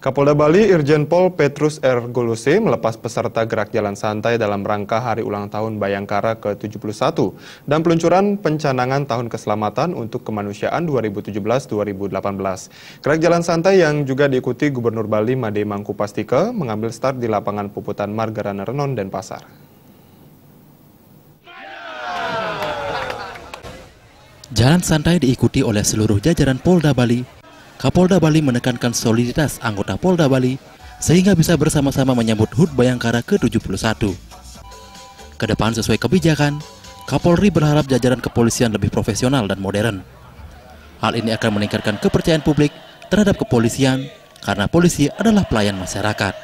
Kapolda Bali Irjen Pol Petrus R. Golose melepas peserta gerak jalan santai dalam rangka hari ulang tahun Bayangkara ke-71 dan peluncuran pencanangan Tahun Keselamatan untuk Kemanusiaan 2017-2018. Gerak jalan santai yang juga diikuti Gubernur Bali Made Mangkupastika mengambil start di lapangan Puputan Margarana Renon, Denpasar. Jalan santai diikuti oleh seluruh jajaran Polda Bali. Kapolda Bali menekankan soliditas anggota Polda Bali sehingga bisa bersama-sama menyambut HUT Bayangkara ke-71. Kedepan sesuai kebijakan, Kapolri berharap jajaran kepolisian lebih profesional dan modern. Hal ini akan meningkatkan kepercayaan publik terhadap kepolisian karena polisi adalah pelayan masyarakat.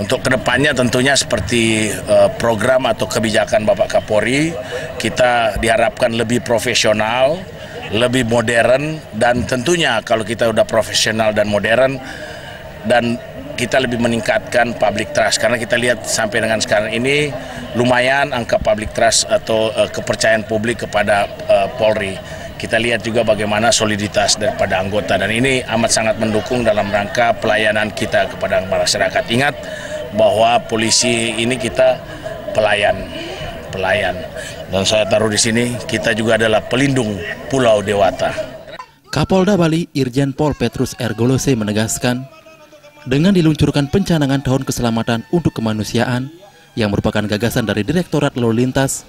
Untuk kedepannya tentunya seperti program atau kebijakan Bapak Kapolri, kita diharapkan lebih profesional, lebih modern, dan tentunya kalau kita udah profesional dan modern dan kita lebih meningkatkan public trust, karena kita lihat sampai dengan sekarang ini lumayan angka public trust atau kepercayaan publik kepada Polri. Kita lihat juga bagaimana soliditas daripada anggota, dan ini amat sangat mendukung dalam rangka pelayanan kita kepada masyarakat. Ingat bahwa polisi ini kita pelayan. Dan saya taruh di sini, kita juga adalah pelindung Pulau Dewata. Kapolda Bali Irjen Pol Petrus R. Golose menegaskan, dengan diluncurkan pencanangan Tahun Keselamatan untuk Kemanusiaan yang merupakan gagasan dari Direktorat Lalu Lintas,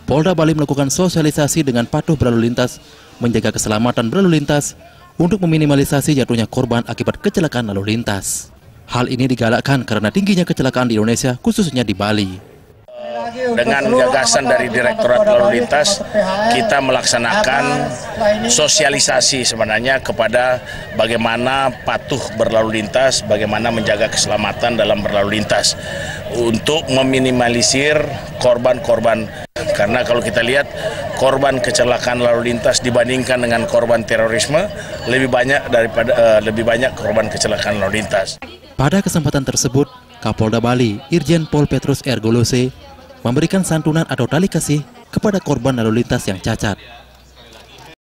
Polda Bali melakukan sosialisasi dengan patuh berlalu lintas, menjaga keselamatan berlalu lintas untuk meminimalisasi jatuhnya korban akibat kecelakaan lalu lintas. Hal ini digalakkan karena tingginya kecelakaan di Indonesia, khususnya di Bali. Dengan gagasan dari Direktorat Lalu Lintas, kita melaksanakan sosialisasi sebenarnya kepada bagaimana patuh berlalu lintas, bagaimana menjaga keselamatan dalam berlalu lintas untuk meminimalisir korban-korban. Karena kalau kita lihat korban kecelakaan lalu lintas dibandingkan dengan korban terorisme lebih banyak korban kecelakaan lalu lintas. Pada kesempatan tersebut, Kapolda Bali Irjen Pol Petrus R. Golose memberikan santunan atau tali kasih kepada korban lalu lintas yang cacat.